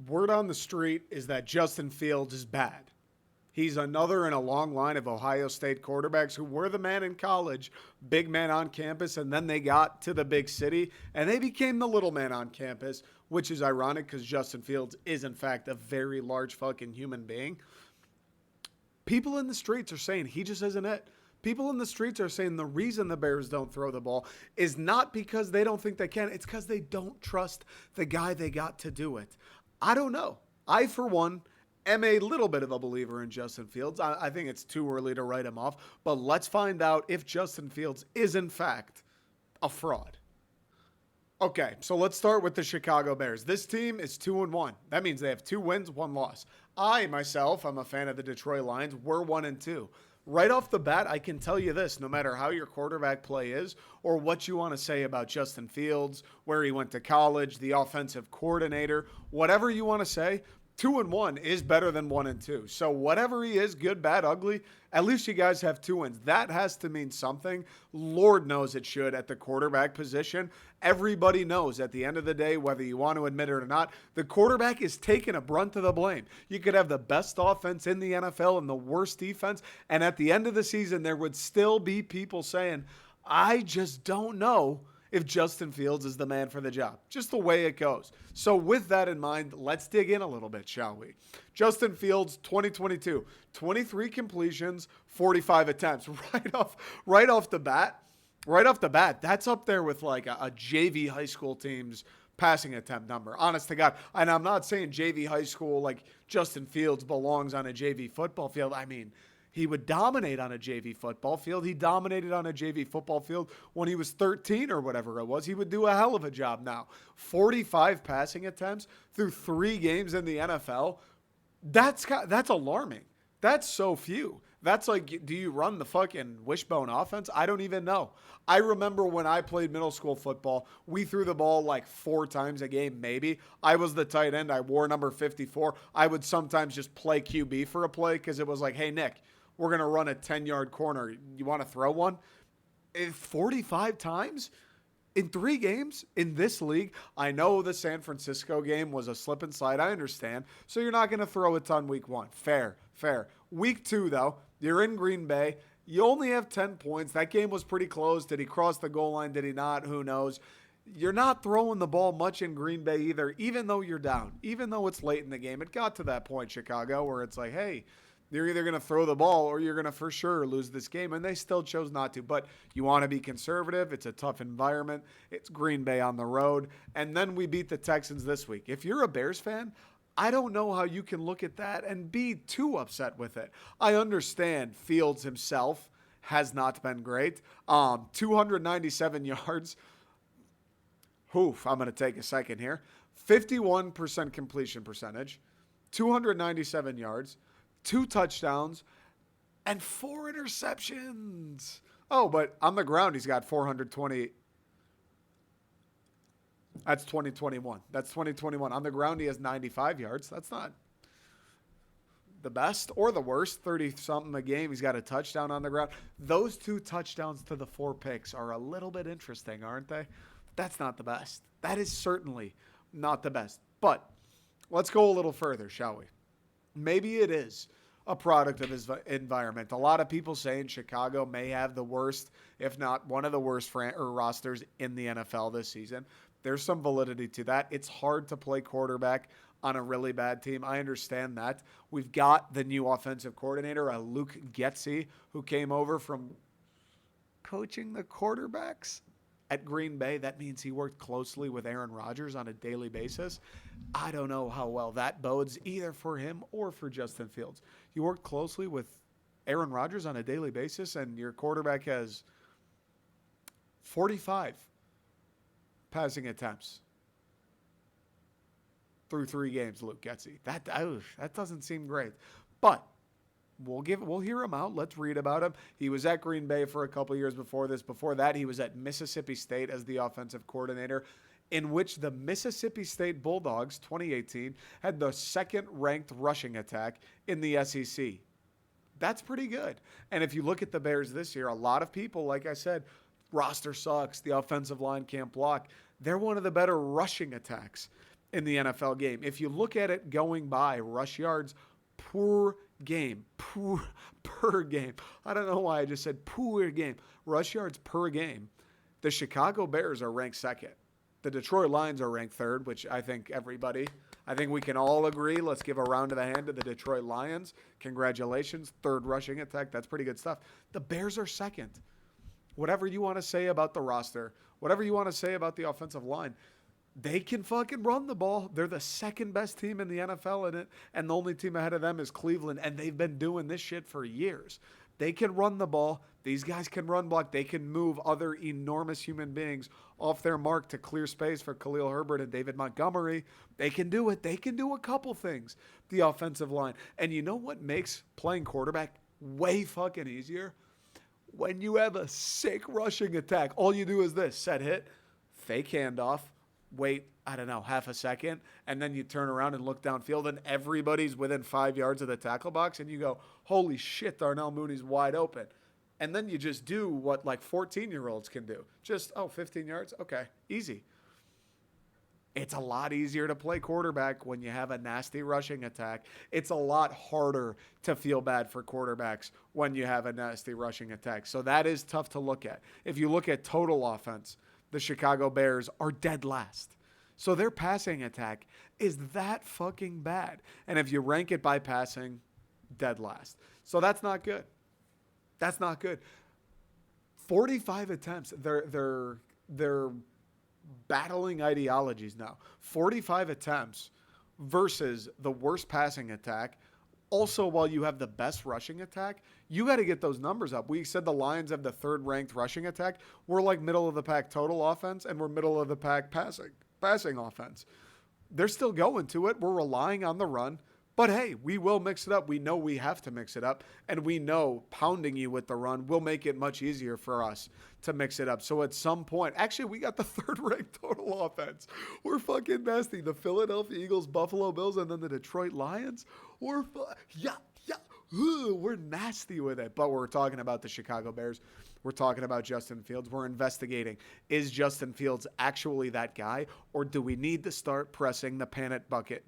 Word on the street is that Justin Fields is bad. He's another in a long line of Ohio State quarterbacks who were the man in college, big man on campus, and then they got to the big city and they became the little man on campus, which is ironic because Justin Fields is, in fact, a very large fucking human being. People in the streets are saying he just isn't it. People in the streets are saying the reason the Bears don't throw the ball is not because they don't think they can. It's because they don't trust the guy they got to do it. I don't know. I, for one, am a little bit of a believer in Justin Fields. I think it's too early to write him off. But let's find out if Justin Fields is, in fact, a fraud. Okay, so let's start with the Chicago Bears. This team is 2-1. That means they have 2 wins, 1 loss. I, myself, I'm a fan of the Detroit Lions. We're 1-2. Right off the bat, I can tell you this, no matter how your quarterback play is or what you want to say about Justin Fields, where he went to college, the offensive coordinator, whatever you want to say, 2-1 is better than 1-2. So whatever he is, good, bad, ugly, at least you guys have 2 wins. That has to mean something. Lord knows it should at the quarterback position. Everybody knows at the end of the day, whether you want to admit it or not, the quarterback is taking a brunt of the blame. You could have the best offense in the NFL and the worst defense, and at the end of the season, there would still be people saying, I just don't know if Justin Fields is the man for the job. Just the way it goes. So with that in mind, let's dig in a little bit, shall we? Justin Fields, 2022, 23 completions, 45 attempts. Right off the bat, that's up there with like a JV high school team's passing attempt number. Honest to God. And I'm not saying JV high school like Justin Fields belongs on a JV football field. I mean, he would dominate on a JV football field. He dominated on a JV football field when he was 13 or whatever it was. He would do a hell of a job now. 45 passing attempts through 3 games in the NFL. That's alarming. That's so few. That's like, do you run the fucking wishbone offense? I don't even know. I remember when I played middle school football, we threw the ball like 4 times a game, maybe. I was the tight end. I wore number 54. I would sometimes just play QB for a play because it was like, hey, Nick, we're going to run a 10-yard corner. You want to throw one? 45 times in 3 games in this league. I know the San Francisco game was a slip and slide. I understand. So you're not going to throw a ton week 1. Fair. Week 2, though, you're in Green Bay. You only have 10 points. That game was pretty close. Did he cross the goal line? Did he not? Who knows? You're not throwing the ball much in Green Bay either, even though you're down. Even though it's late in the game. It got to that point, Chicago, where it's like, hey, you're either going to throw the ball or you're going to for sure lose this game. And they still chose not to. But you want to be conservative. It's a tough environment. It's Green Bay on the road. And then we beat the Texans this week. If you're a Bears fan, I don't know how you can look at that and be too upset with it. I understand Fields himself has not been great. 297 yards. Oof, I'm going to take a second here. 51% completion percentage. 297 yards. 2 touchdowns, and 4 interceptions. Oh, but on the ground, he's got 420. That's 2021. That's 2021. On the ground, he has 95 yards. That's not the best or the worst. 30-something a game. He's got a touchdown on the ground. Those 2 touchdowns to the 4 picks are a little bit interesting, aren't they? That's not the best. That is certainly not the best. But let's go a little further, shall we? Maybe it is a product of his environment. A lot of people saying Chicago may have the worst, if not one of the worst rosters in the NFL this season. There's some validity to that. It's hard to play quarterback on a really bad team. I understand that. We've got the new offensive coordinator, Luke Getsy, who came over from coaching the quarterbacks at Green Bay. That means he worked closely with Aaron Rodgers on a daily basis. I don't know how well that bodes either for him or for Justin Fields. You work closely with Aaron Rodgers on a daily basis, and your quarterback has 45 passing attempts through 3 games, Luke Getsy. That doesn't seem great. But we'll hear him out. Let's read about him. He was at Green Bay for a couple years before this. Before that, he was at Mississippi State as the offensive coordinator, in which the Mississippi State Bulldogs, 2018, had the 2nd-ranked rushing attack in the SEC. That's pretty good. And if you look at the Bears this year, a lot of people, like I said, roster sucks, the offensive line can't block. They're one of the better rushing attacks in the NFL game. If you look at it going by rush yards per game, per game. I don't know why I just said per game. Rush yards per game. The Chicago Bears are ranked second. The Detroit Lions are ranked third, which I think we can all agree. Let's give a round of the hand to the Detroit Lions. Congratulations. Third rushing attack. That's pretty good stuff. The Bears are second. Whatever you want to say about the roster, whatever you want to say about the offensive line, they can fucking run the ball. They're the second best team in the NFL in it, and the only team ahead of them is Cleveland, and they've been doing this shit for years. They can run the ball. These guys can run block. They can move other enormous human beings off their mark to clear space for Khalil Herbert and David Montgomery. They can do it. They can do a couple things, the offensive line. And you know what makes playing quarterback way fucking easier? When you have a sick rushing attack, all you do is this: set hit, fake handoff, wait, I don't know, half a second, and then you turn around and look downfield, and everybody's within 5 yards of the tackle box, and you go, holy shit, Darnell Mooney's wide open. And then you just do what like 14-year-olds can do. Just, 15 yards? Okay, easy. It's a lot easier to play quarterback when you have a nasty rushing attack. It's a lot harder to feel bad for quarterbacks when you have a nasty rushing attack. So that is tough to look at. If you look at total offense, the Chicago Bears are dead last. So their passing attack is that fucking bad. And if you rank it by passing, dead last. So that's not good. That's not good. 45 attempts. They're battling ideologies now. 45 attempts versus the worst passing attack. Also, while you have the best rushing attack, you got to get those numbers up. We said the Lions have the third ranked rushing attack. We're like middle of the pack total offense, and we're middle of the pack passing offense. They're still going to it. We're relying on the run. But hey, we will mix it up. We know we have to mix it up. And we know pounding you with the run will make it much easier for us to mix it up. So at some point, actually, we got the third ranked total offense. We're fucking nasty. The Philadelphia Eagles, Buffalo Bills, and then the Detroit Lions. We're nasty with it. But we're talking about the Chicago Bears. We're talking about Justin Fields. We're investigating. Is Justin Fields actually that guy? Or do we need to start pressing the panic bucket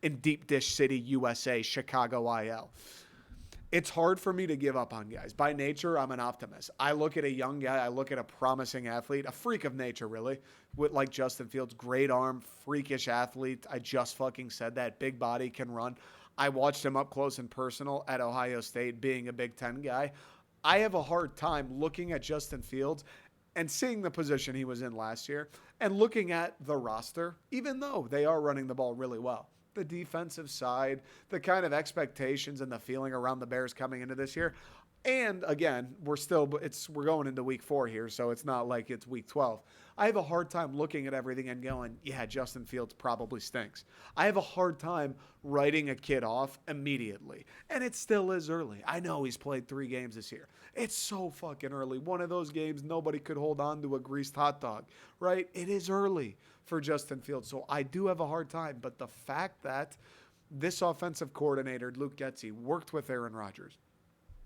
in Deep Dish City, USA, Chicago IL? It's hard for me to give up on guys. By nature, I'm an optimist. I look at a young guy, I look at a promising athlete, a freak of nature, really, with like Justin Fields, great arm, freakish athlete. I just fucking said that. Big body, can run. I watched him up close and personal at Ohio State, being a Big Ten guy. I have a hard time looking at Justin Fields and seeing the position he was in last year and looking at the roster, even though they are running the ball really well. The defensive side, the kind of expectations and the feeling around the Bears coming into this year. And again, we're going into week 4 here, so it's not like it's week 12. I have a hard time looking at everything and going, yeah, Justin Fields probably stinks. I have a hard time writing a kid off immediately. And it still is early. I know he's played 3 games this year. It's so fucking early. One of those games nobody could hold on to a greased hot dog, right? It is early for Justin Fields. So I do have a hard time. But the fact that this offensive coordinator, Luke Getsy, worked with Aaron Rodgers.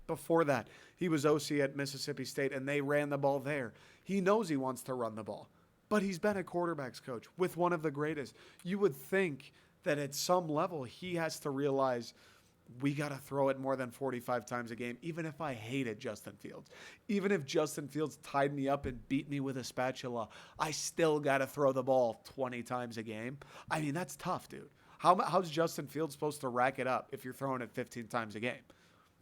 Before that, he was OC at Mississippi State, and they ran the ball there. He knows he wants to run the ball, but he's been a quarterback's coach with one of the greatest. You would think that at some level he has to realize we got to throw it more than 45 times a game, even if I hated Justin Fields. Even if Justin Fields tied me up and beat me with a spatula, I still got to throw the ball 20 times a game. I mean, that's tough, dude. How's Justin Fields supposed to rack it up if you're throwing it 15 times a game?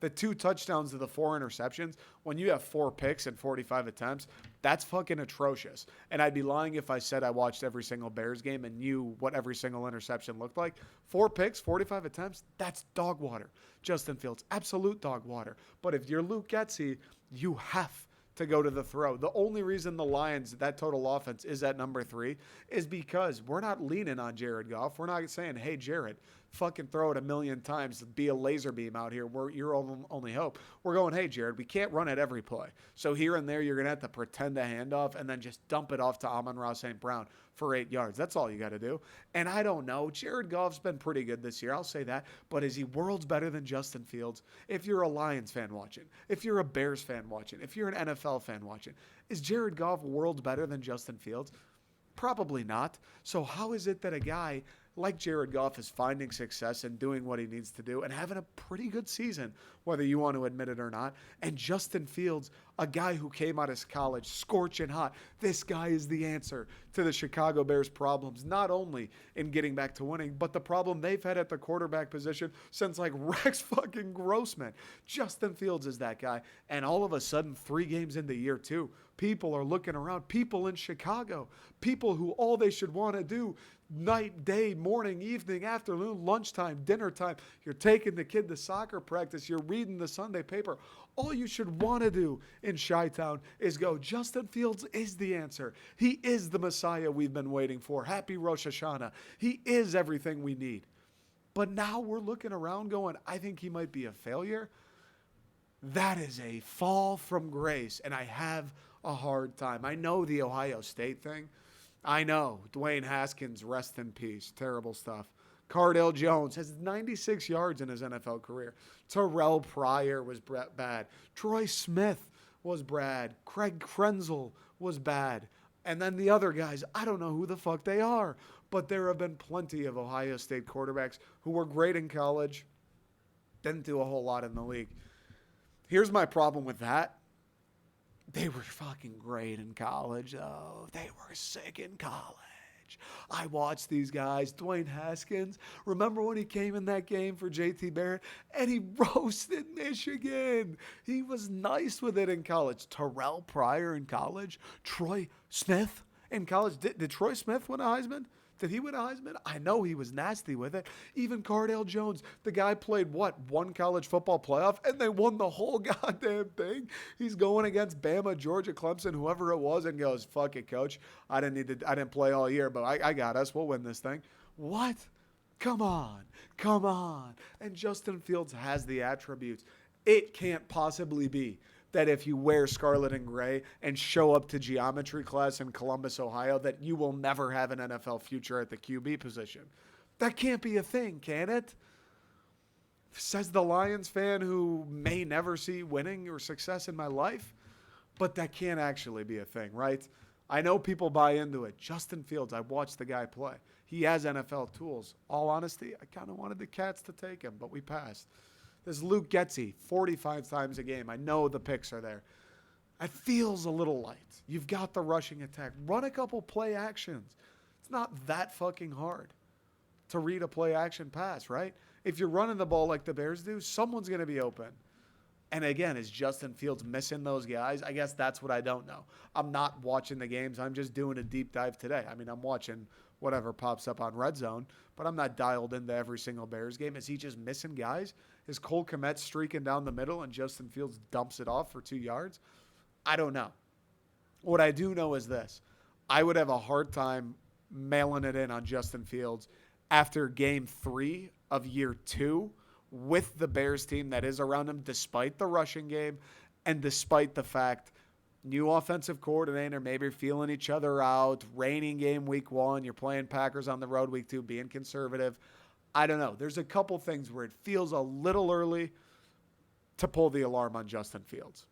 The 2 touchdowns to the 4 interceptions, when you have 4 picks and 45 attempts, that's fucking atrocious. And I'd be lying if I said I watched every single Bears game and knew what every single interception looked like. 4 picks, 45 attempts, that's dog water. Justin Fields, absolute dog water. But if you're Luke Getsy, you have to go to the throw. The only reason the Lions, that total offense, is at number 3 is because we're not leaning on Jared Goff. We're not saying, hey, Jared, fucking throw it a million times, be a laser beam out here. We're your only hope. We're going, hey, Jared, we can't run it every play. So here and there, you're going to have to pretend a handoff and then just dump it off to Amon-Ra St. Brown for 8 yards. That's all you got to do. And I don't know. Jared Goff's been pretty good this year. I'll say that. But is he worlds better than Justin Fields? If you're a Lions fan watching, if you're a Bears fan watching, if you're an NFL fan watching, is Jared Goff worlds better than Justin Fields? Probably not. So how is it that a guy like Jared Goff is finding success and doing what he needs to do and having a pretty good season, whether you want to admit it or not? And Justin Fields, a guy who came out of college scorching hot, this guy is the answer to the Chicago Bears' problems, not only in getting back to winning, but the problem they've had at the quarterback position since like Rex fucking Grossman. Justin Fields is that guy. And all of a sudden, 3 games into year 2, people are looking around, people in Chicago, people who all they should want to do night, day, morning, evening, afternoon, lunchtime, dinner time. You're taking the kid to soccer practice. You're reading the Sunday paper. All you should want to do in Chi-Town is go, Justin Fields is the answer. He is the Messiah we've been waiting for. Happy Rosh Hashanah. He is everything we need. But now we're looking around going, I think he might be a failure. That is a fall from grace, and I have a hard time. I know the Ohio State thing. I know. Dwayne Haskins, rest in peace. Terrible stuff. Cardale Jones has 96 yards in his NFL career. Terrell Pryor was bad. Troy Smith was bad. Craig Krenzel was bad. And then the other guys, I don't know who the fuck they are. But there have been plenty of Ohio State quarterbacks who were great in college, didn't do a whole lot in the league. Here's my problem with that. They were fucking great in college, though. They were sick in college. I watched these guys. Dwayne Haskins, remember when he came in that game for JT Barrett and he roasted Michigan? He was nice with it in college. Terrell Pryor in college. Troy Smith in college. Did Troy Smith win a Heisman? Did he win a Heisman? I know he was nasty with it. Even Cardale Jones, the guy played one college football playoff, and they won the whole goddamn thing. He's going against Bama, Georgia, Clemson, whoever it was, and goes, "Fuck it, coach. I didn't play all year, but I got us. We'll win this thing." What? Come on. And Justin Fields has the attributes. It can't possibly be that if you wear scarlet and gray and show up to geometry class in Columbus, Ohio, that you will never have an NFL future at the QB position. That can't be a thing, can it? Says the Lions fan who may never see winning or success in my life, but that can't actually be a thing, right? I know people buy into it. Justin Fields, I watched the guy play. He has NFL tools. All honesty, I kind of wanted the Cats to take him, but we passed. This Luke Getsy, 45 times a game. I know the picks are there. It feels a little light. You've got the rushing attack. Run a couple play actions. It's not that fucking hard to read a play action pass, right? If you're running the ball like the Bears do, someone's going to be open. And again, is Justin Fields missing those guys? I guess that's what I don't know. I'm not watching the games. I'm just doing a deep dive today. I mean, I'm watching whatever pops up on Red Zone, but I'm not dialed into every single Bears game. Is he just missing guys? Is Cole Kmet streaking down the middle and Justin Fields dumps it off for 2 yards? I don't know. What I do know is this. I would have a hard time mailing it in on Justin Fields after game 3 of year 2 with the Bears team that is around him, despite the rushing game and despite the fact new offensive coordinator, maybe feeling each other out, raining game week 1, you're playing Packers on the road week 2, being conservative. I don't know. There's a couple things where it feels a little early to pull the alarm on Justin Fields.